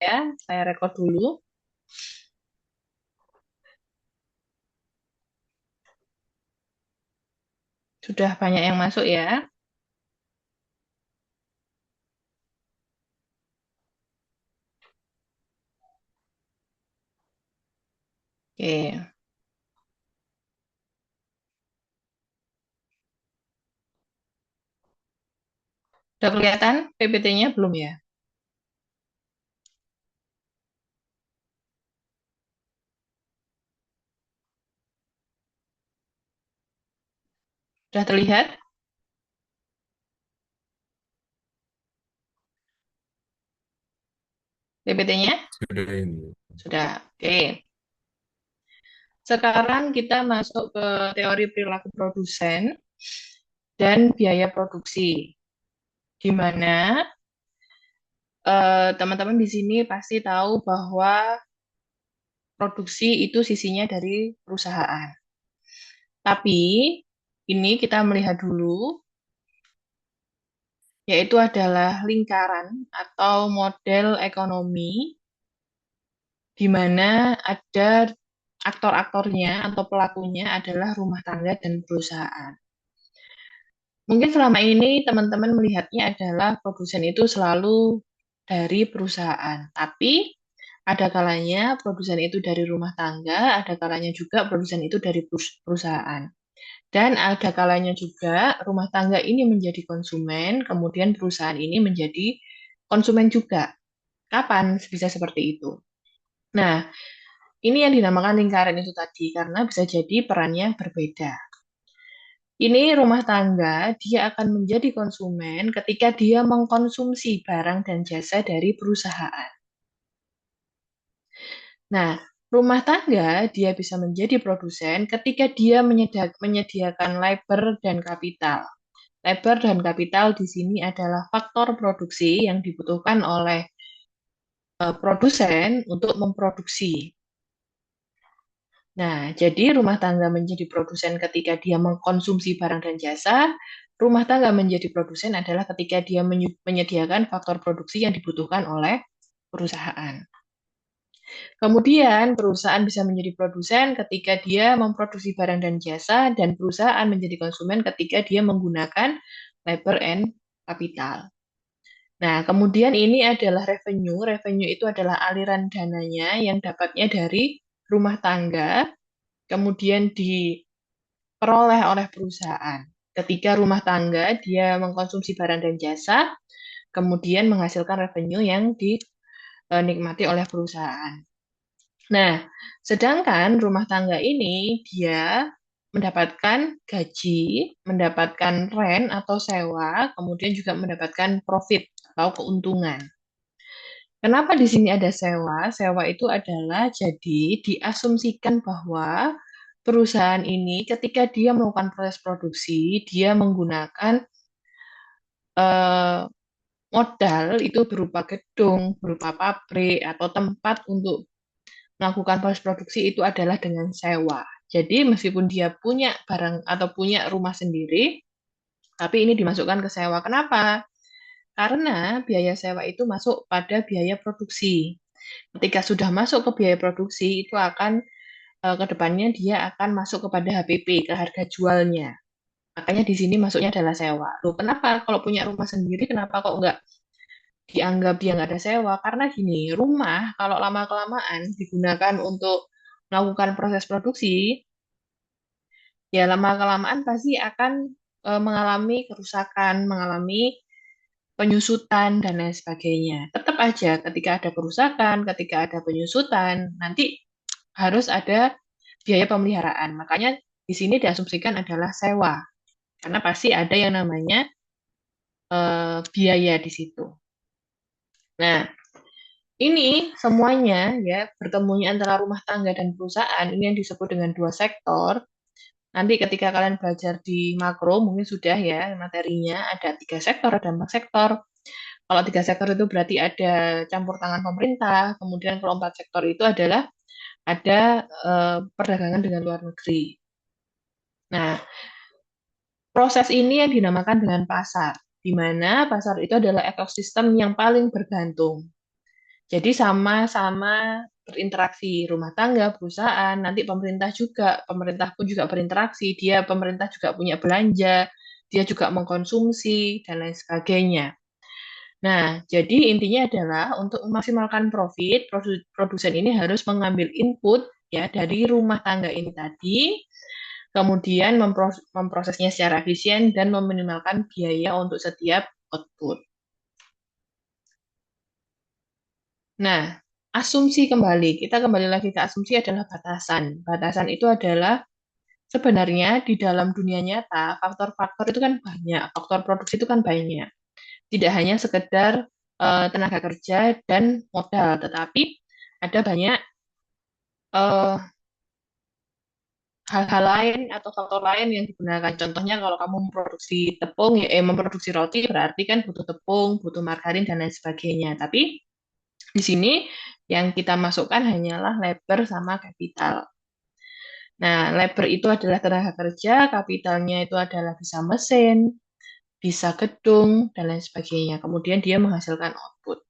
Ya, saya rekod dulu. Sudah banyak yang masuk ya. Oke, sudah kelihatan PPT-nya belum ya? Sudah terlihat PPT-nya? Sudah ini. Sudah. Oke. Sekarang kita masuk ke teori perilaku produsen dan biaya produksi. Di mana teman-teman di sini pasti tahu bahwa produksi itu sisinya dari perusahaan. Tapi ini kita melihat dulu, yaitu adalah lingkaran atau model ekonomi di mana ada aktor-aktornya atau pelakunya adalah rumah tangga dan perusahaan. Mungkin selama ini teman-teman melihatnya adalah produsen itu selalu dari perusahaan, tapi ada kalanya produsen itu dari rumah tangga, ada kalanya juga produsen itu dari perusahaan. Dan ada kalanya juga rumah tangga ini menjadi konsumen, kemudian perusahaan ini menjadi konsumen juga. Kapan bisa seperti itu? Nah, ini yang dinamakan lingkaran itu tadi, karena bisa jadi perannya berbeda. Ini rumah tangga, dia akan menjadi konsumen ketika dia mengkonsumsi barang dan jasa dari perusahaan. Nah, rumah tangga, dia bisa menjadi produsen ketika dia menyediakan labor dan kapital. Labor dan kapital di sini adalah faktor produksi yang dibutuhkan oleh produsen untuk memproduksi. Nah, jadi rumah tangga menjadi produsen ketika dia mengkonsumsi barang dan jasa. Rumah tangga menjadi produsen adalah ketika dia menyediakan faktor produksi yang dibutuhkan oleh perusahaan. Kemudian, perusahaan bisa menjadi produsen ketika dia memproduksi barang dan jasa, dan perusahaan menjadi konsumen ketika dia menggunakan labor and capital. Nah, kemudian ini adalah revenue. Revenue itu adalah aliran dananya yang dapatnya dari rumah tangga kemudian diperoleh oleh perusahaan. Ketika rumah tangga dia mengkonsumsi barang dan jasa, kemudian menghasilkan revenue yang dinikmati oleh perusahaan. Nah, sedangkan rumah tangga ini dia mendapatkan gaji, mendapatkan rent atau sewa, kemudian juga mendapatkan profit atau keuntungan. Kenapa di sini ada sewa? Sewa itu adalah jadi diasumsikan bahwa perusahaan ini ketika dia melakukan proses produksi, dia menggunakan eh, modal itu berupa gedung, berupa pabrik atau tempat untuk melakukan proses produksi itu adalah dengan sewa. Jadi meskipun dia punya barang atau punya rumah sendiri, tapi ini dimasukkan ke sewa. Kenapa? Karena biaya sewa itu masuk pada biaya produksi. Ketika sudah masuk ke biaya produksi, itu akan ke depannya dia akan masuk kepada HPP, ke harga jualnya. Makanya di sini masuknya adalah sewa. Loh, kenapa kalau punya rumah sendiri, kenapa kok nggak dianggap dia nggak ada sewa? Karena gini, rumah kalau lama-kelamaan digunakan untuk melakukan proses produksi, ya lama-kelamaan pasti akan mengalami kerusakan, mengalami penyusutan, dan lain sebagainya. Tetap aja ketika ada kerusakan, ketika ada penyusutan, nanti harus ada biaya pemeliharaan. Makanya di sini diasumsikan adalah sewa, karena pasti ada yang namanya biaya di situ. Nah, ini semuanya ya bertemunya antara rumah tangga dan perusahaan ini yang disebut dengan dua sektor. Nanti ketika kalian belajar di makro mungkin sudah ya materinya ada tiga sektor, ada empat sektor. Kalau tiga sektor itu berarti ada campur tangan pemerintah, kemudian kalau empat sektor itu adalah ada perdagangan dengan luar negeri. Nah, proses ini yang dinamakan dengan pasar, di mana pasar itu adalah ekosistem yang paling bergantung. Jadi sama-sama berinteraksi rumah tangga, perusahaan, nanti pemerintah juga, pemerintah pun juga berinteraksi, pemerintah juga punya belanja, dia juga mengkonsumsi dan lain sebagainya. Nah, jadi intinya adalah untuk memaksimalkan profit, produsen ini harus mengambil input ya dari rumah tangga ini tadi, kemudian memprosesnya secara efisien dan meminimalkan biaya untuk setiap output. Nah, asumsi kembali, kita kembali lagi ke asumsi adalah batasan. Batasan itu adalah sebenarnya di dalam dunia nyata, faktor-faktor itu kan banyak, faktor produksi itu kan banyak. Tidak hanya sekedar tenaga kerja dan modal, tetapi ada banyak eh, hal-hal lain atau faktor lain yang digunakan. Contohnya kalau kamu memproduksi tepung, memproduksi roti berarti kan butuh tepung, butuh margarin dan lain sebagainya. Tapi di sini yang kita masukkan hanyalah labor sama kapital. Nah, labor itu adalah tenaga kerja, kapitalnya itu adalah bisa mesin, bisa gedung, dan lain sebagainya. Kemudian dia menghasilkan output.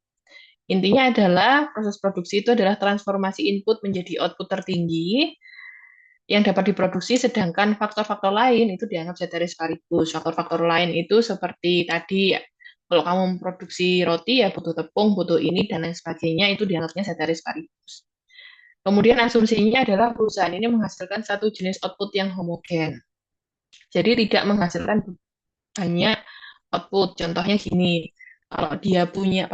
Intinya adalah proses produksi itu adalah transformasi input menjadi output tertinggi yang dapat diproduksi, sedangkan faktor-faktor lain itu dianggap ceteris paribus. Faktor-faktor lain itu seperti tadi, kalau kamu memproduksi roti ya butuh tepung, butuh ini, dan lain sebagainya, itu dianggapnya ceteris paribus. Kemudian asumsinya adalah perusahaan ini menghasilkan satu jenis output yang homogen. Jadi tidak menghasilkan banyak output. Contohnya gini, kalau dia punya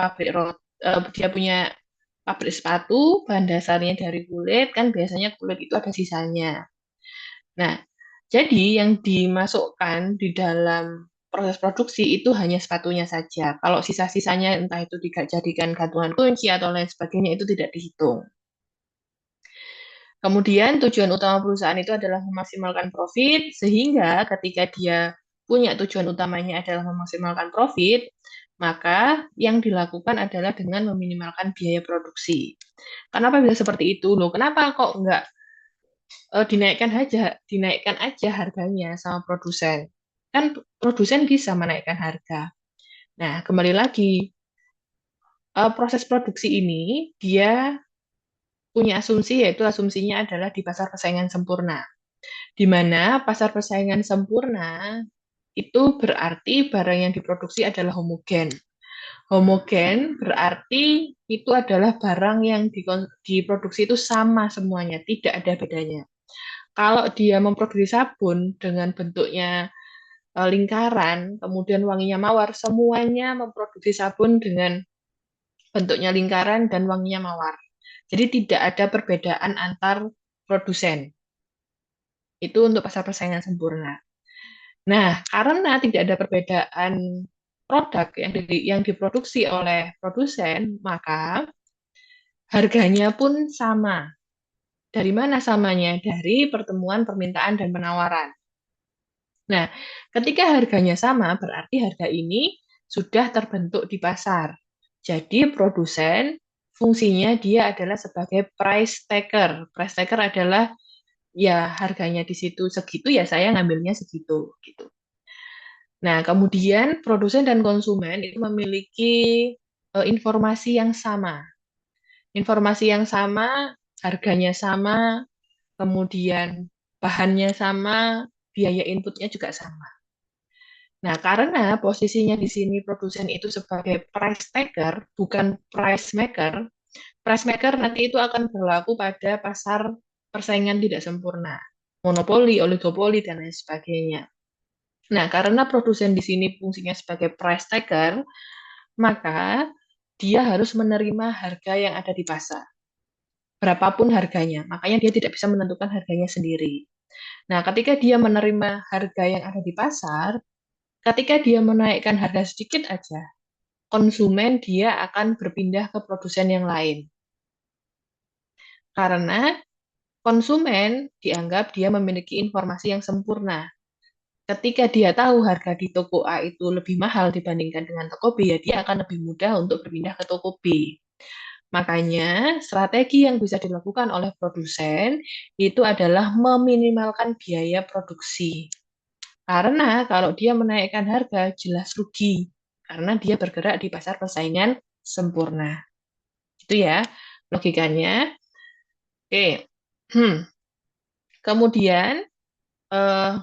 dia punya pabrik sepatu, bahan dasarnya dari kulit, kan biasanya kulit itu ada sisanya. Nah, jadi yang dimasukkan di dalam proses produksi itu hanya sepatunya saja. Kalau sisa-sisanya entah itu dijadikan gantungan kunci atau lain sebagainya itu tidak dihitung. Kemudian tujuan utama perusahaan itu adalah memaksimalkan profit, sehingga ketika dia punya tujuan utamanya adalah memaksimalkan profit, maka yang dilakukan adalah dengan meminimalkan biaya produksi. Kenapa bisa seperti itu? Loh, kenapa kok nggak dinaikkan aja harganya sama produsen? Kan produsen bisa menaikkan harga. Nah, kembali lagi, proses produksi ini dia punya asumsi, yaitu asumsinya adalah di pasar persaingan sempurna. Di mana pasar persaingan sempurna itu berarti barang yang diproduksi adalah homogen. Homogen berarti itu adalah barang yang diproduksi itu sama semuanya, tidak ada bedanya. Kalau dia memproduksi sabun dengan bentuknya lingkaran, kemudian wanginya mawar, semuanya memproduksi sabun dengan bentuknya lingkaran dan wanginya mawar. Jadi tidak ada perbedaan antar produsen. Itu untuk pasar persaingan sempurna. Nah, karena tidak ada perbedaan produk yang diproduksi oleh produsen, maka harganya pun sama. Dari mana samanya? Dari pertemuan permintaan dan penawaran. Nah, ketika harganya sama, berarti harga ini sudah terbentuk di pasar. Jadi, produsen fungsinya dia adalah sebagai price taker. Price taker adalah ya harganya di situ segitu ya saya ngambilnya segitu gitu. Nah, kemudian produsen dan konsumen itu memiliki informasi yang sama. Informasi yang sama, harganya sama, kemudian bahannya sama, biaya inputnya juga sama. Nah, karena posisinya di sini produsen itu sebagai price taker, bukan price maker nanti itu akan berlaku pada pasar persaingan tidak sempurna, monopoli, oligopoli, dan lain sebagainya. Nah, karena produsen di sini fungsinya sebagai price taker, maka dia harus menerima harga yang ada di pasar, berapapun harganya. Makanya dia tidak bisa menentukan harganya sendiri. Nah, ketika dia menerima harga yang ada di pasar, ketika dia menaikkan harga sedikit aja, konsumen dia akan berpindah ke produsen yang lain. Karena konsumen dianggap dia memiliki informasi yang sempurna. Ketika dia tahu harga di toko A itu lebih mahal dibandingkan dengan toko B, ya dia akan lebih mudah untuk berpindah ke toko B. Makanya, strategi yang bisa dilakukan oleh produsen itu adalah meminimalkan biaya produksi. Karena kalau dia menaikkan harga, jelas rugi. Karena dia bergerak di pasar persaingan sempurna. Itu ya logikanya. Oke. Hmm. Kemudian eh,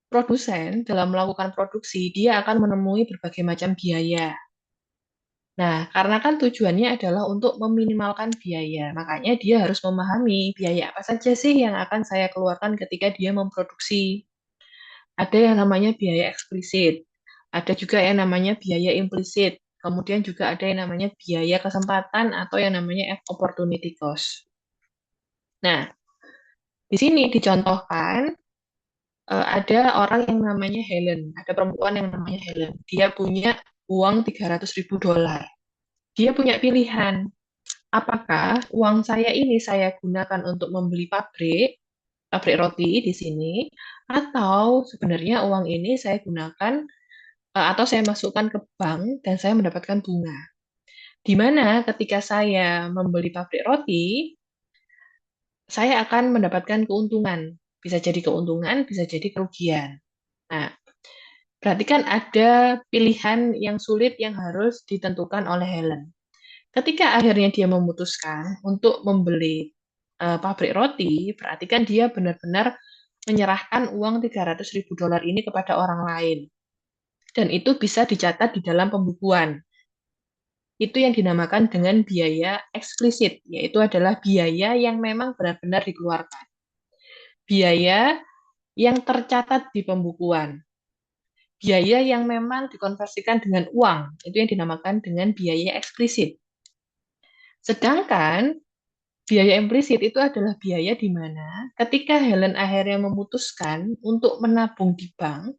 produsen dalam melakukan produksi, dia akan menemui berbagai macam biaya. Nah, karena kan tujuannya adalah untuk meminimalkan biaya, makanya dia harus memahami biaya apa saja sih yang akan saya keluarkan ketika dia memproduksi. Ada yang namanya biaya eksplisit, ada juga yang namanya biaya implisit, kemudian juga ada yang namanya biaya kesempatan atau yang namanya opportunity cost. Nah, di sini dicontohkan ada orang yang namanya Helen, ada perempuan yang namanya Helen. Dia punya uang 300.000 dolar. Dia punya pilihan, apakah uang saya ini saya gunakan untuk membeli pabrik roti di sini, atau sebenarnya uang ini saya gunakan atau saya masukkan ke bank dan saya mendapatkan bunga. Di mana ketika saya membeli pabrik roti, saya akan mendapatkan keuntungan. Bisa jadi keuntungan, bisa jadi kerugian. Nah, berarti kan ada pilihan yang sulit yang harus ditentukan oleh Helen. Ketika akhirnya dia memutuskan untuk membeli pabrik roti, berarti kan dia benar-benar menyerahkan uang 300.000 dolar ini kepada orang lain. Dan itu bisa dicatat di dalam pembukuan. Itu yang dinamakan dengan biaya eksplisit, yaitu adalah biaya yang memang benar-benar dikeluarkan. Biaya yang tercatat di pembukuan. Biaya yang memang dikonversikan dengan uang, itu yang dinamakan dengan biaya eksplisit. Sedangkan biaya implisit itu adalah biaya di mana ketika Helen akhirnya memutuskan untuk menabung di bank,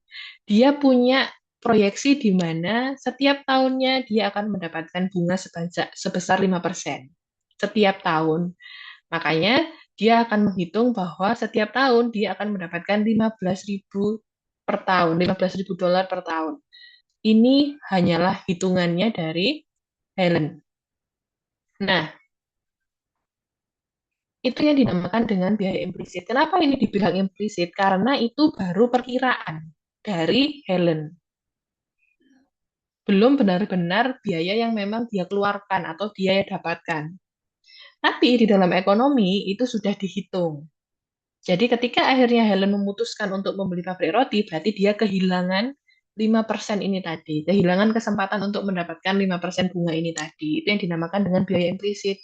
dia punya proyeksi di mana setiap tahunnya dia akan mendapatkan bunga sebesar 5% setiap tahun. Makanya dia akan menghitung bahwa setiap tahun dia akan mendapatkan 15.000 per tahun, 15.000 dolar per tahun. Ini hanyalah hitungannya dari Helen. Nah, itu yang dinamakan dengan biaya implisit. Kenapa ini dibilang implisit? Karena itu baru perkiraan dari Helen. Belum benar-benar biaya yang memang dia keluarkan atau dia dapatkan. Tapi di dalam ekonomi itu sudah dihitung. Jadi ketika akhirnya Helen memutuskan untuk membeli pabrik roti, berarti dia kehilangan 5% ini tadi. Kehilangan kesempatan untuk mendapatkan 5% bunga ini tadi. Itu yang dinamakan dengan biaya implisit.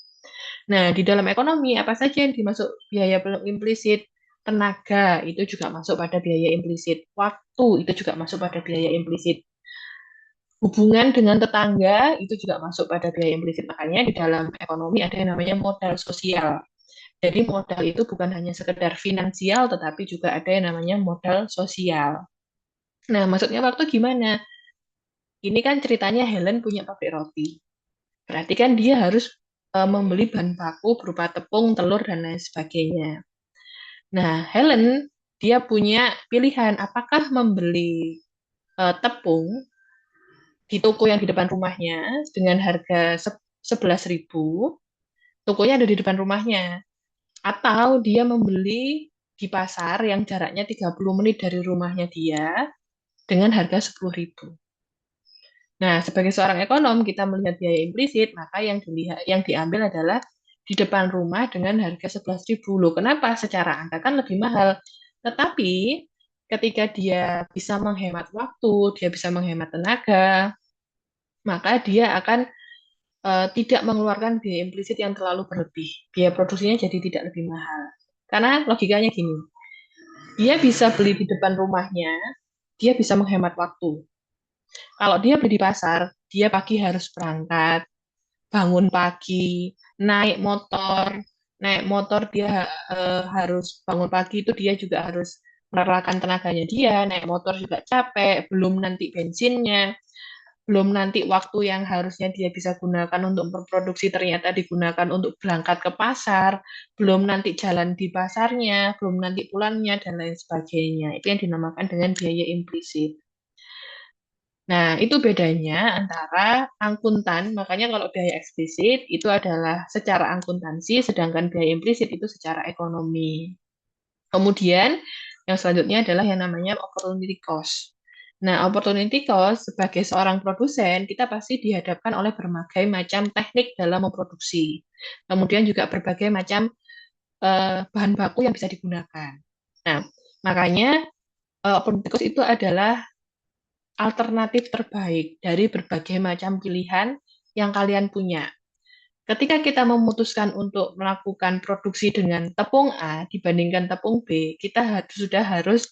Nah, di dalam ekonomi, apa saja yang dimasuk biaya implisit? Tenaga, itu juga masuk pada biaya implisit. Waktu, itu juga masuk pada biaya implisit. Hubungan dengan tetangga, itu juga masuk pada biaya implisit. Makanya di dalam ekonomi ada yang namanya modal sosial. Jadi modal itu bukan hanya sekedar finansial, tetapi juga ada yang namanya modal sosial. Nah, maksudnya waktu gimana? Ini kan ceritanya Helen punya pabrik roti. Berarti kan dia harus membeli bahan baku berupa tepung, telur, dan lain sebagainya. Nah, Helen dia punya pilihan apakah membeli tepung di toko yang di depan rumahnya dengan harga 11.000, tokonya ada di depan rumahnya, atau dia membeli di pasar yang jaraknya 30 menit dari rumahnya dia dengan harga 10.000. Nah, sebagai seorang ekonom, kita melihat biaya implisit, maka yang dilihat, yang diambil adalah di depan rumah dengan harga 11.000. Loh, kenapa? Secara angka kan lebih mahal. Tetapi ketika dia bisa menghemat waktu, dia bisa menghemat tenaga, maka dia akan tidak mengeluarkan biaya implisit yang terlalu berlebih. Biaya produksinya jadi tidak lebih mahal. Karena logikanya gini, dia bisa beli di depan rumahnya, dia bisa menghemat waktu. Kalau dia beli di pasar, dia pagi harus berangkat, bangun pagi, naik motor dia harus bangun pagi itu dia juga harus merelakan tenaganya dia, naik motor juga capek, belum nanti bensinnya, belum nanti waktu yang harusnya dia bisa gunakan untuk berproduksi ternyata digunakan untuk berangkat ke pasar, belum nanti jalan di pasarnya, belum nanti pulangnya, dan lain sebagainya. Itu yang dinamakan dengan biaya implisit. Nah, itu bedanya antara akuntan, makanya kalau biaya eksplisit itu adalah secara akuntansi, sedangkan biaya implisit itu secara ekonomi. Kemudian, yang selanjutnya adalah yang namanya opportunity cost. Nah, opportunity cost sebagai seorang produsen, kita pasti dihadapkan oleh berbagai macam teknik dalam memproduksi. Kemudian juga berbagai macam bahan baku yang bisa digunakan. Nah, makanya opportunity cost itu adalah alternatif terbaik dari berbagai macam pilihan yang kalian punya. Ketika kita memutuskan untuk melakukan produksi dengan tepung A dibandingkan tepung B, kita sudah harus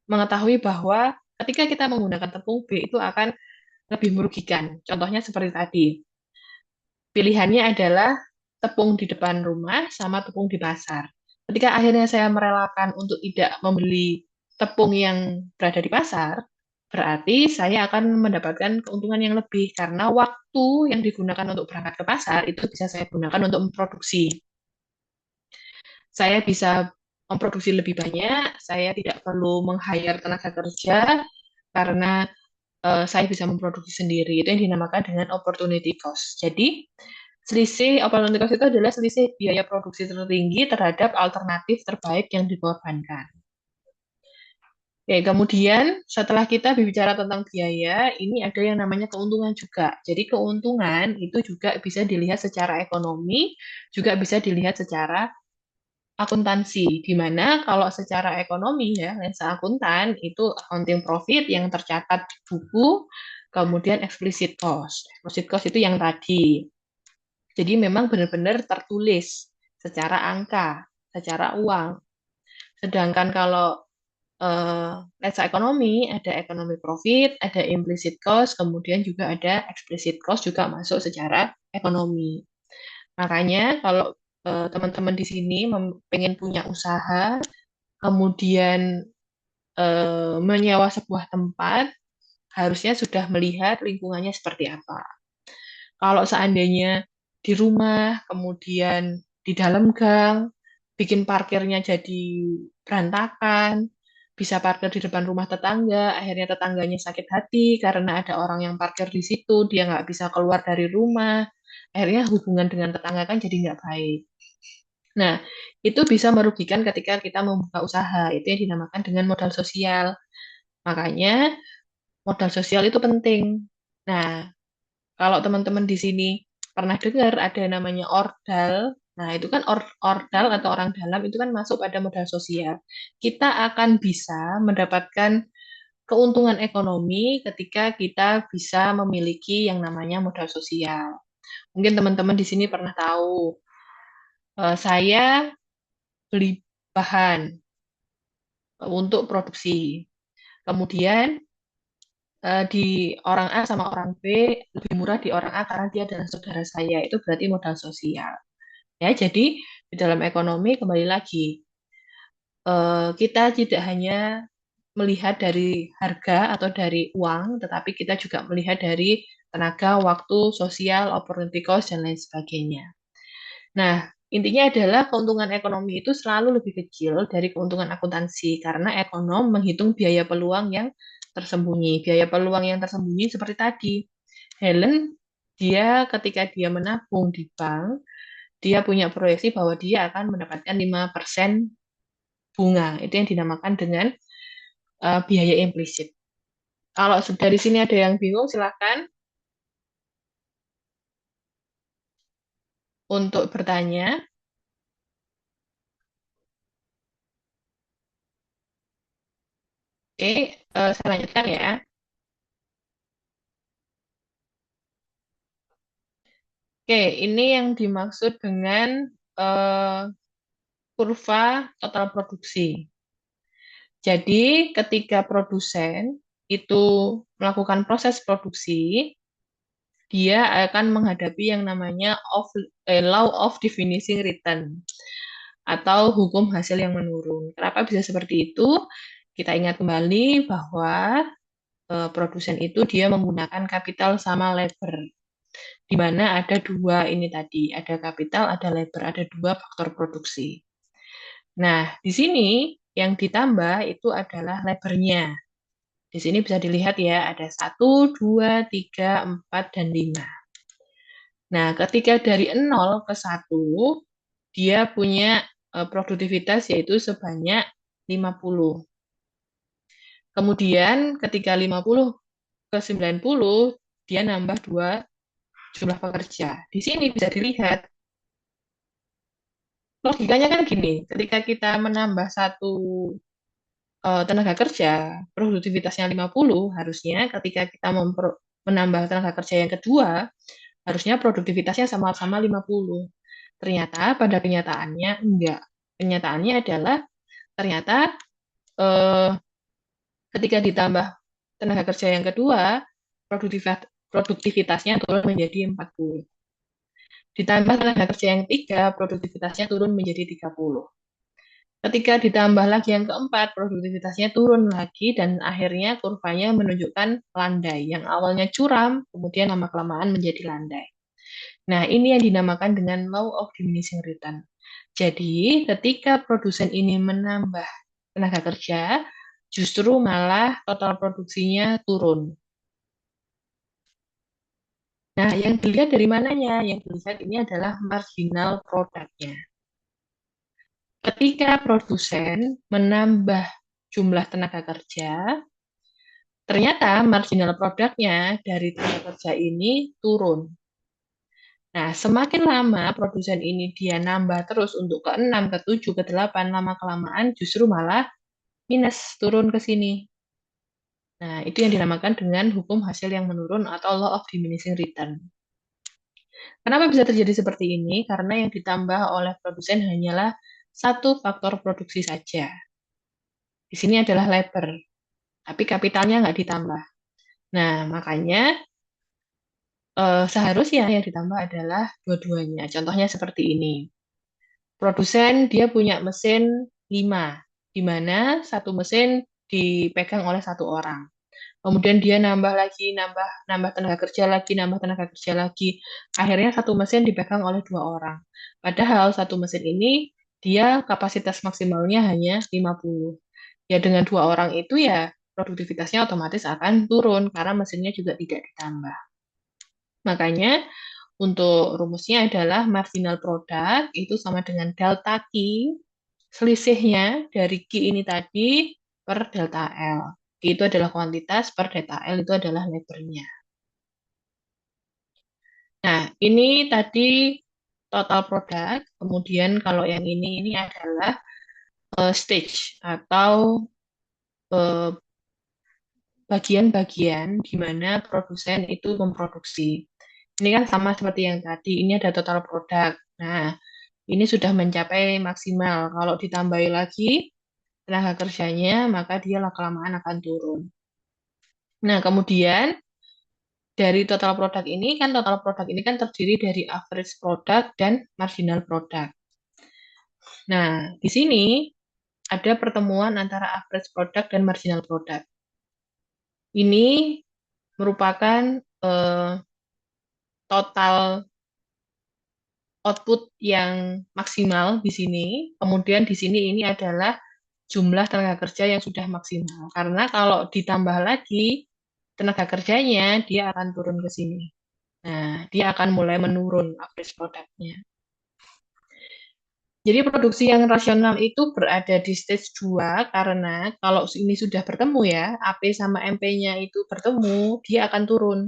mengetahui bahwa ketika kita menggunakan tepung B itu akan lebih merugikan. Contohnya seperti tadi, pilihannya adalah tepung di depan rumah sama tepung di pasar. Ketika akhirnya saya merelakan untuk tidak membeli tepung yang berada di pasar, berarti saya akan mendapatkan keuntungan yang lebih karena waktu yang digunakan untuk berangkat ke pasar itu bisa saya gunakan untuk memproduksi. Saya bisa memproduksi lebih banyak, saya tidak perlu meng-hire tenaga kerja karena saya bisa memproduksi sendiri. Itu yang dinamakan dengan opportunity cost. Jadi, selisih opportunity cost itu adalah selisih biaya produksi tertinggi terhadap alternatif terbaik yang dikorbankan. Oke, kemudian setelah kita berbicara tentang biaya, ini ada yang namanya keuntungan juga. Jadi keuntungan itu juga bisa dilihat secara ekonomi, juga bisa dilihat secara akuntansi, di mana kalau secara ekonomi ya, lensa akuntan itu accounting profit yang tercatat di buku, kemudian explicit cost. Explicit cost itu yang tadi. Jadi memang benar-benar tertulis secara angka, secara uang. Sedangkan kalau lensa ekonomi, ada economic profit, ada implicit cost, kemudian juga ada explicit cost juga masuk secara ekonomi. Makanya kalau teman-teman di sini pengen punya usaha, kemudian menyewa sebuah tempat, harusnya sudah melihat lingkungannya seperti apa. Kalau seandainya di rumah, kemudian di dalam gang, bikin parkirnya jadi berantakan, bisa parkir di depan rumah tetangga, akhirnya tetangganya sakit hati karena ada orang yang parkir di situ, dia nggak bisa keluar dari rumah, akhirnya hubungan dengan tetangga kan jadi nggak baik. Nah, itu bisa merugikan ketika kita membuka usaha. Itu yang dinamakan dengan modal sosial. Makanya modal sosial itu penting. Nah, kalau teman-teman di sini pernah dengar ada namanya ordal. Nah, itu kan ordal atau orang dalam itu kan masuk pada modal sosial. Kita akan bisa mendapatkan keuntungan ekonomi ketika kita bisa memiliki yang namanya modal sosial. Mungkin teman-teman di sini pernah tahu, saya beli bahan untuk produksi. Kemudian di orang A sama orang B lebih murah di orang A karena dia adalah saudara saya. Itu berarti modal sosial. Ya, jadi di dalam ekonomi kembali lagi kita tidak hanya melihat dari harga atau dari uang, tetapi kita juga melihat dari tenaga, waktu, sosial, opportunity cost, dan lain sebagainya. Nah, intinya adalah keuntungan ekonomi itu selalu lebih kecil dari keuntungan akuntansi karena ekonom menghitung biaya peluang yang tersembunyi. Biaya peluang yang tersembunyi seperti tadi. Helen, dia ketika dia menabung di bank, dia punya proyeksi bahwa dia akan mendapatkan 5% bunga. Itu yang dinamakan dengan biaya implisit. Kalau dari sini ada yang bingung, silakan untuk bertanya. Oke, saya lanjutkan ya. Oke, ini yang dimaksud dengan eh, kurva total produksi. Jadi, ketika produsen itu melakukan proses produksi, dia akan menghadapi yang namanya law of diminishing return atau hukum hasil yang menurun. Kenapa bisa seperti itu? Kita ingat kembali bahwa produsen itu dia menggunakan kapital sama labor, di mana ada dua ini tadi, ada kapital, ada labor, ada dua faktor produksi. Nah, di sini yang ditambah itu adalah labornya. Di sini bisa dilihat ya, ada satu, 2, 3, 4, dan 5. Nah, ketika dari 0 ke 1, dia punya produktivitas yaitu sebanyak 50. Kemudian ketika 50 ke 90, dia nambah dua jumlah pekerja. Di sini bisa dilihat, logikanya kan gini, ketika kita menambah satu tenaga kerja, produktivitasnya 50, harusnya ketika kita menambah tenaga kerja yang kedua, harusnya produktivitasnya sama-sama 50. Ternyata pada kenyataannya enggak. Kenyataannya adalah ternyata eh, ketika ditambah tenaga kerja yang kedua, produktivitasnya turun menjadi 40. Ditambah tenaga kerja yang ketiga, produktivitasnya turun menjadi 30. Ketika ditambah lagi yang keempat, produktivitasnya turun lagi dan akhirnya kurvanya menunjukkan landai. Yang awalnya curam, kemudian lama-kelamaan menjadi landai. Nah, ini yang dinamakan dengan law of diminishing return. Jadi, ketika produsen ini menambah tenaga kerja, justru malah total produksinya turun. Nah, yang dilihat dari mananya? Yang dilihat ini adalah marginal produknya. Ketika produsen menambah jumlah tenaga kerja, ternyata marginal produknya dari tenaga kerja ini turun. Nah, semakin lama produsen ini dia nambah terus untuk ke 6, ke 7, ke 8, lama-kelamaan justru malah minus, turun ke sini. Nah, itu yang dinamakan dengan hukum hasil yang menurun atau law of diminishing return. Kenapa bisa terjadi seperti ini? Karena yang ditambah oleh produsen hanyalah satu faktor produksi saja. Di sini adalah labor, tapi kapitalnya nggak ditambah. Nah, makanya seharusnya yang ditambah adalah dua-duanya. Contohnya seperti ini. Produsen dia punya mesin 5, di mana satu mesin dipegang oleh satu orang. Kemudian dia nambah lagi, nambah nambah tenaga kerja lagi, nambah tenaga kerja lagi. Akhirnya satu mesin dipegang oleh dua orang. Padahal satu mesin ini dia kapasitas maksimalnya hanya 50. Ya dengan dua orang itu ya produktivitasnya otomatis akan turun karena mesinnya juga tidak ditambah. Makanya untuk rumusnya adalah marginal product itu sama dengan delta Q, selisihnya dari Q ini tadi per delta L. Q itu adalah kuantitas, per delta L itu adalah labornya. Nah, ini tadi total product, kemudian kalau yang ini adalah stage atau eh, bagian-bagian di mana produsen itu memproduksi. Ini kan sama seperti yang tadi, ini ada total product. Nah, ini sudah mencapai maksimal. Kalau ditambahi lagi tenaga kerjanya, maka dia kelamaan akan turun. Nah, kemudian dari total produk ini kan terdiri dari average product dan marginal product. Nah, di sini ada pertemuan antara average product dan marginal product. Ini merupakan eh, total output yang maksimal di sini. Kemudian di sini ini adalah jumlah tenaga kerja yang sudah maksimal. Karena kalau ditambah lagi tenaga kerjanya, dia akan turun ke sini. Nah, dia akan mulai menurun average produknya. Jadi produksi yang rasional itu berada di stage 2 karena kalau ini sudah bertemu ya, AP sama MP-nya itu bertemu, dia akan turun.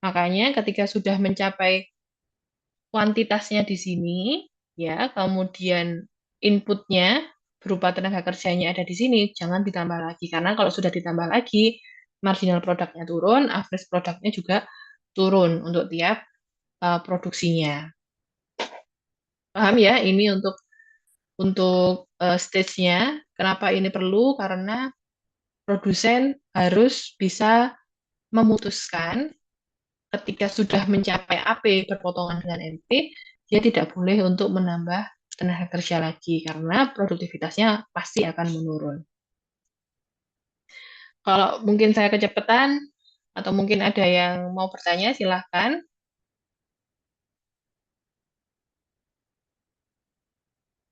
Makanya ketika sudah mencapai kuantitasnya di sini, ya, kemudian inputnya berupa tenaga kerjanya ada di sini, jangan ditambah lagi. Karena kalau sudah ditambah lagi, marginal produknya turun, average produknya juga turun untuk tiap produksinya. Paham ya? Ini untuk stage-nya. Kenapa ini perlu? Karena produsen harus bisa memutuskan ketika sudah mencapai AP berpotongan dengan MP, dia tidak boleh untuk menambah tenaga kerja lagi karena produktivitasnya pasti akan menurun. Kalau mungkin saya kecepatan atau mungkin ada yang mau bertanya, silahkan.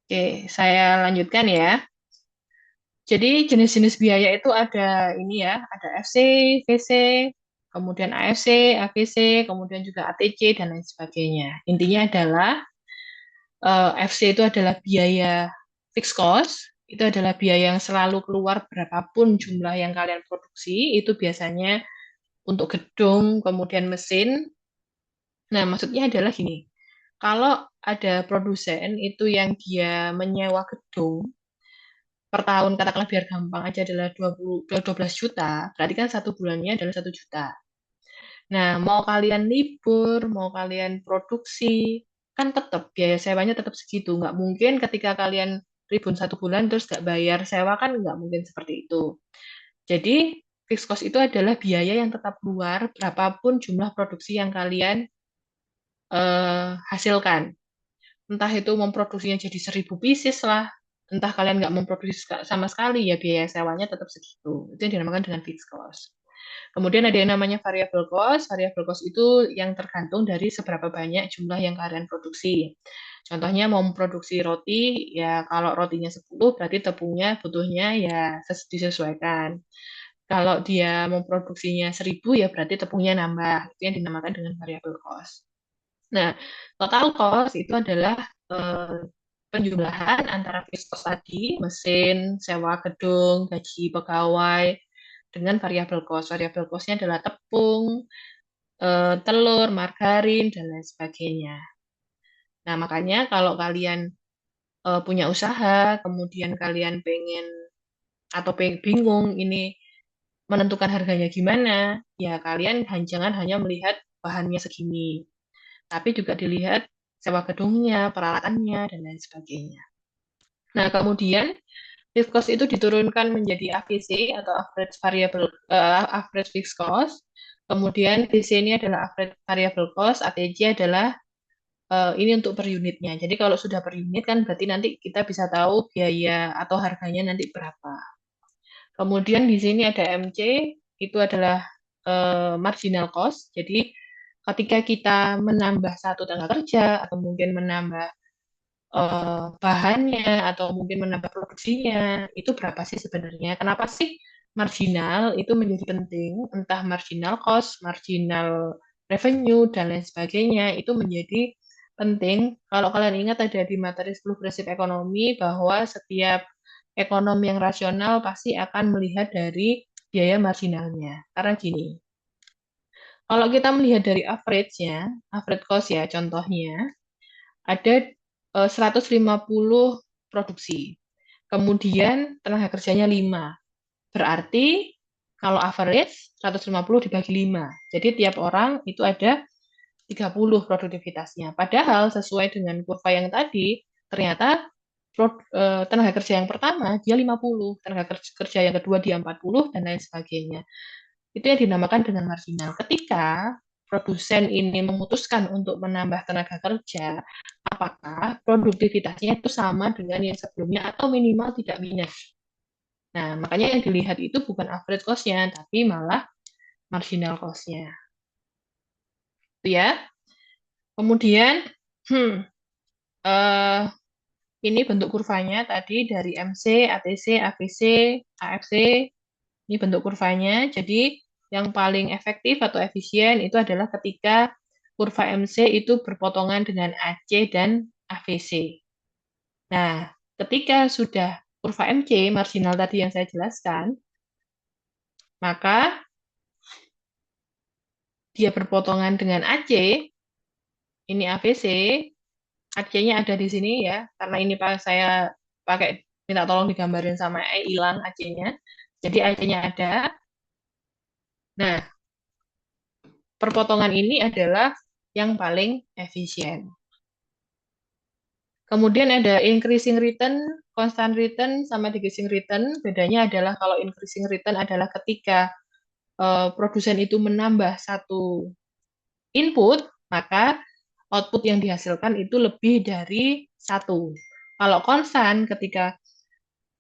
Oke, saya lanjutkan ya. Jadi jenis-jenis biaya itu ada ini ya, ada FC, VC, kemudian AFC, AVC, kemudian juga ATC dan lain sebagainya. Intinya adalah FC itu adalah biaya fixed cost, itu adalah biaya yang selalu keluar berapapun jumlah yang kalian produksi, itu biasanya untuk gedung, kemudian mesin. Nah, maksudnya adalah gini, kalau ada produsen itu yang dia menyewa gedung per tahun, katakanlah biar gampang aja adalah 12 juta, berarti kan satu bulannya adalah 1 juta. Nah, mau kalian libur, mau kalian produksi, kan tetap biaya sewanya tetap segitu. Nggak mungkin ketika kalian ribun 1 bulan terus nggak bayar sewa, kan nggak mungkin seperti itu. Jadi, fixed cost itu adalah biaya yang tetap keluar berapapun jumlah produksi yang kalian hasilkan. Entah itu memproduksinya jadi 1.000 pieces lah, entah kalian nggak memproduksi sama sekali, ya biaya sewanya tetap segitu. Itu yang dinamakan dengan fixed cost. Kemudian ada yang namanya variable cost. Variable cost itu yang tergantung dari seberapa banyak jumlah yang kalian produksi. Contohnya mau memproduksi roti, ya kalau rotinya 10 berarti tepungnya butuhnya ya disesuaikan. Kalau dia memproduksinya 1.000 ya berarti tepungnya nambah. Itu yang dinamakan dengan variable cost. Nah, total cost itu adalah eh, penjumlahan antara fixed cost tadi, mesin, sewa gedung, gaji pegawai, dengan variabel cost. Variabel cost-nya adalah tepung, telur, margarin, dan lain sebagainya. Nah, makanya kalau kalian punya usaha, kemudian kalian pengen atau bingung ini menentukan harganya gimana, ya kalian jangan hanya melihat bahannya segini, tapi juga dilihat sewa gedungnya, peralatannya, dan lain sebagainya. Nah, kemudian fixed cost itu diturunkan menjadi AVC atau average fixed cost. Kemudian VC ini adalah average variable cost, ATC adalah ini untuk per unitnya. Jadi kalau sudah per unit kan berarti nanti kita bisa tahu biaya atau harganya nanti berapa. Kemudian di sini ada MC, itu adalah marginal cost. Jadi ketika kita menambah satu tenaga kerja atau mungkin menambah bahannya atau mungkin menambah produksinya, itu berapa sih sebenarnya? Kenapa sih marginal itu menjadi penting? Entah marginal cost, marginal revenue, dan lain sebagainya, itu menjadi penting. Kalau kalian ingat ada di materi 10 prinsip ekonomi bahwa setiap ekonomi yang rasional pasti akan melihat dari biaya marginalnya. Karena gini, kalau kita melihat dari average-nya, average cost ya contohnya, ada 150 produksi. Kemudian tenaga kerjanya 5. Berarti kalau average 150 dibagi 5. Jadi tiap orang itu ada 30 produktivitasnya. Padahal sesuai dengan kurva yang tadi, ternyata tenaga kerja yang pertama dia 50, tenaga kerja yang kedua dia 40, dan lain sebagainya. Itu yang dinamakan dengan marginal. Ketika produsen ini memutuskan untuk menambah tenaga kerja, apakah produktivitasnya itu sama dengan yang sebelumnya atau minimal tidak minus. Nah, makanya yang dilihat itu bukan average cost-nya, tapi malah marginal cost-nya. Itu ya. Kemudian, eh, ini bentuk kurvanya tadi dari MC, ATC, AVC, AFC. Ini bentuk kurvanya. Jadi, yang paling efektif atau efisien itu adalah ketika kurva MC itu berpotongan dengan AC dan AVC. Nah, ketika sudah kurva MC, marginal tadi yang saya jelaskan, maka dia berpotongan dengan AC, ini AVC, AC-nya ada di sini ya, karena ini saya pakai minta tolong digambarin sama hilang AC-nya. Jadi AC-nya ada. Nah, perpotongan ini adalah yang paling efisien. Kemudian ada increasing return, constant return, sama decreasing return. Bedanya adalah kalau increasing return adalah ketika produsen itu menambah satu input, maka output yang dihasilkan itu lebih dari satu. Kalau konstan, ketika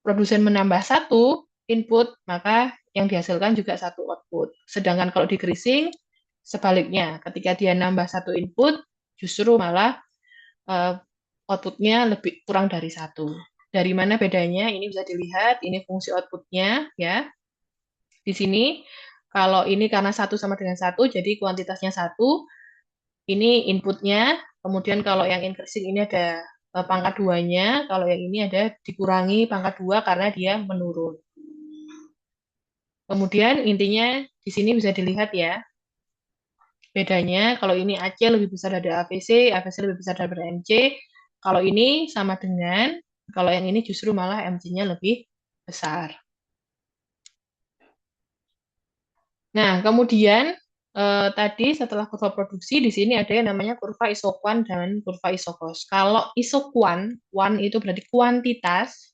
produsen menambah satu input, maka yang dihasilkan juga satu output. Sedangkan kalau decreasing, sebaliknya, ketika dia nambah satu input, justru malah uh, outputnya lebih kurang dari satu. Dari mana bedanya? Ini bisa dilihat, ini fungsi outputnya ya. Di sini, kalau ini karena satu sama dengan satu, jadi kuantitasnya satu, ini inputnya. Kemudian kalau yang increasing ini ada pangkat 2-nya, kalau yang ini ada dikurangi pangkat 2 karena dia menurun. Kemudian intinya di sini bisa dilihat ya, bedanya kalau ini AC lebih besar dari AVC, AVC lebih besar dari MC. Kalau ini sama dengan, kalau yang ini justru malah MC-nya lebih besar. Nah, kemudian tadi setelah kurva produksi, di sini ada yang namanya kurva isokuan dan kurva isokos. Kalau isokuan, kuan itu berarti kuantitas,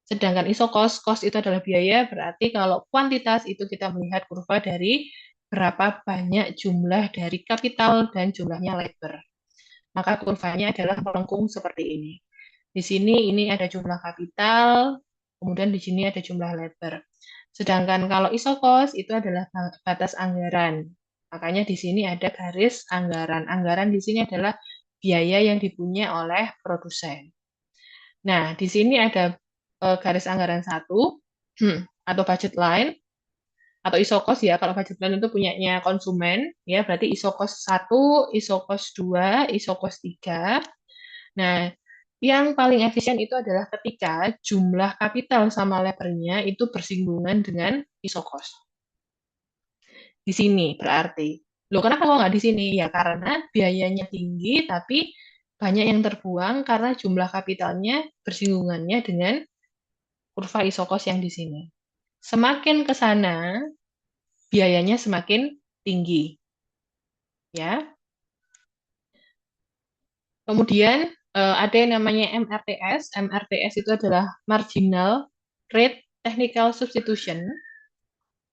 sedangkan isokos, kos itu adalah biaya, berarti kalau kuantitas itu kita melihat kurva dari berapa banyak jumlah dari kapital dan jumlahnya labor. Maka kurvanya adalah melengkung seperti ini. Di sini ini ada jumlah kapital, kemudian di sini ada jumlah labor. Sedangkan kalau isokos itu adalah batas anggaran. Makanya di sini ada garis anggaran. Anggaran di sini adalah biaya yang dipunya oleh produsen. Nah, di sini ada garis anggaran satu atau budget line atau isokos ya. Kalau budget line itu punyanya konsumen ya, berarti isokos satu, isokos 2, isokos 3. Nah, yang paling efisien itu adalah ketika jumlah kapital sama levernya itu bersinggungan dengan isokos. Di sini berarti. Loh, kenapa kok nggak di sini? Ya karena biayanya tinggi, tapi banyak yang terbuang karena jumlah kapitalnya bersinggungannya dengan kurva isokos yang di sini. Semakin ke sana, biayanya semakin tinggi. Ya. Kemudian ada yang namanya MRTS. MRTS itu adalah Marginal Rate Technical Substitution,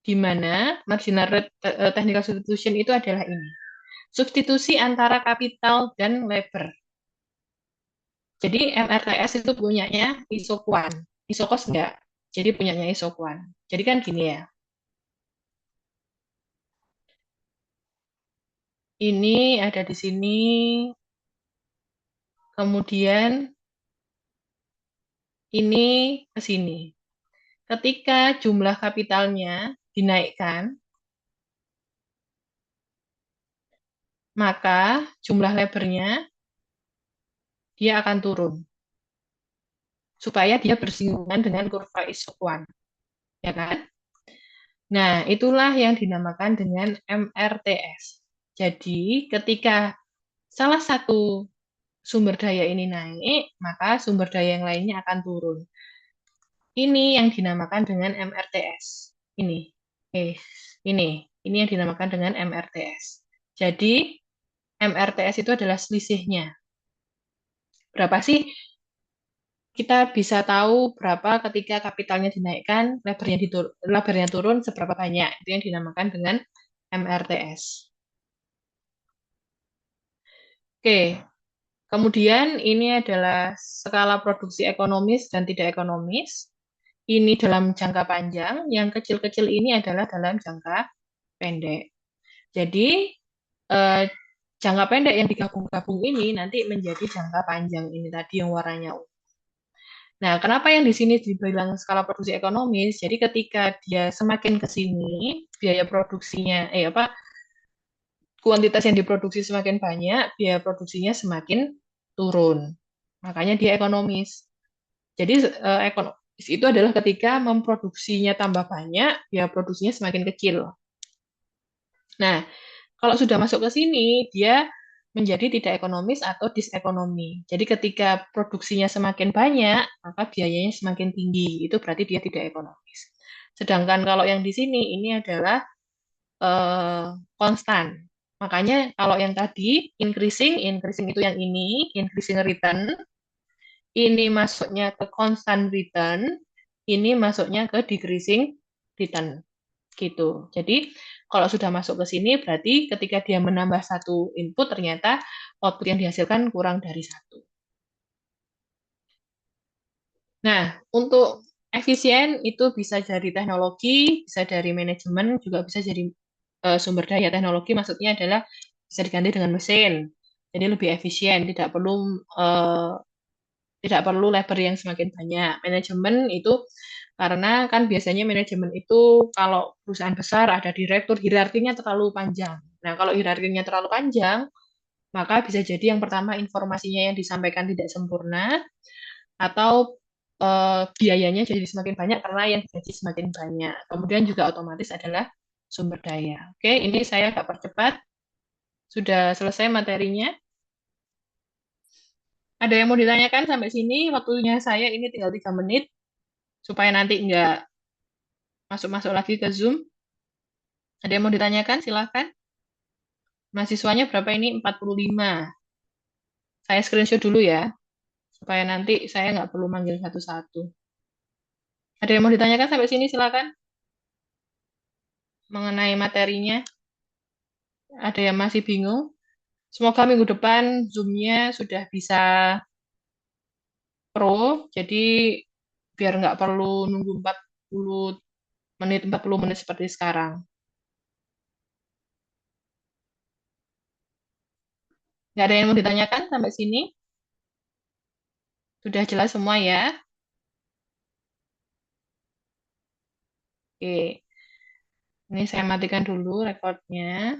di mana marginal rate technical substitution itu adalah ini. Substitusi antara kapital dan labor. Jadi MRTS itu punyanya isokuan. Isokos enggak. Jadi punyanya isokuan. Jadi kan gini ya. Ini ada di sini. Kemudian ini ke sini. Ketika jumlah kapitalnya dinaikkan, maka jumlah lebarnya dia akan turun supaya dia bersinggungan dengan kurva isokuan, ya kan? Nah, itulah yang dinamakan dengan MRTS. Jadi, ketika salah satu sumber daya ini naik, maka sumber daya yang lainnya akan turun. Ini yang dinamakan dengan MRTS. Ini, eh, ini yang dinamakan dengan MRTS. Jadi, MRTS itu adalah selisihnya. Berapa sih kita bisa tahu berapa ketika kapitalnya dinaikkan, lebarnya turun seberapa banyak. Itu yang dinamakan dengan MRTS. Oke, kemudian ini adalah skala produksi ekonomis dan tidak ekonomis. Ini dalam jangka panjang, yang kecil-kecil ini adalah dalam jangka pendek. Jadi, eh, jangka pendek yang digabung-gabung ini nanti menjadi jangka panjang ini tadi yang warnanya ungu. Nah, kenapa yang di sini dibilang skala produksi ekonomis? Jadi ketika dia semakin ke sini, biaya produksinya, kuantitas yang diproduksi semakin banyak, biaya produksinya semakin turun. Makanya dia ekonomis. Jadi ekonomis itu adalah ketika memproduksinya tambah banyak, biaya produksinya semakin kecil. Nah, kalau sudah masuk ke sini, dia menjadi tidak ekonomis atau disekonomi. Jadi ketika produksinya semakin banyak, maka biayanya semakin tinggi. Itu berarti dia tidak ekonomis. Sedangkan kalau yang di sini ini adalah konstan. Makanya kalau yang tadi increasing itu yang ini, increasing return, ini masuknya ke constant return, ini masuknya ke decreasing return. Gitu. Jadi kalau sudah masuk ke sini berarti ketika dia menambah satu input ternyata output yang dihasilkan kurang dari satu. Nah, untuk efisien itu bisa dari teknologi, bisa dari manajemen, juga bisa jadi sumber daya teknologi. Maksudnya adalah bisa diganti dengan mesin. Jadi lebih efisien, eh, tidak perlu labor yang semakin banyak. Manajemen itu karena kan biasanya manajemen itu kalau perusahaan besar ada direktur, hierarkinya terlalu panjang. Nah, kalau hierarkinya terlalu panjang, maka bisa jadi yang pertama informasinya yang disampaikan tidak sempurna, atau biayanya jadi semakin banyak karena yang gaji semakin banyak. Kemudian juga otomatis adalah sumber daya. Oke, ini saya agak percepat. Sudah selesai materinya. Ada yang mau ditanyakan sampai sini? Waktunya saya ini tinggal 3 menit supaya nanti nggak masuk-masuk lagi ke Zoom. Ada yang mau ditanyakan? Silakan. Mahasiswanya berapa ini? 45. Saya screenshot dulu ya, supaya nanti saya nggak perlu manggil satu-satu. Ada yang mau ditanyakan sampai sini? Silakan. Mengenai materinya, ada yang masih bingung? Semoga minggu depan Zoom-nya sudah bisa pro, jadi biar nggak perlu nunggu 40 menit seperti sekarang. Nggak ada yang mau ditanyakan sampai sini? Sudah jelas semua ya? Oke, ini saya matikan dulu rekodnya.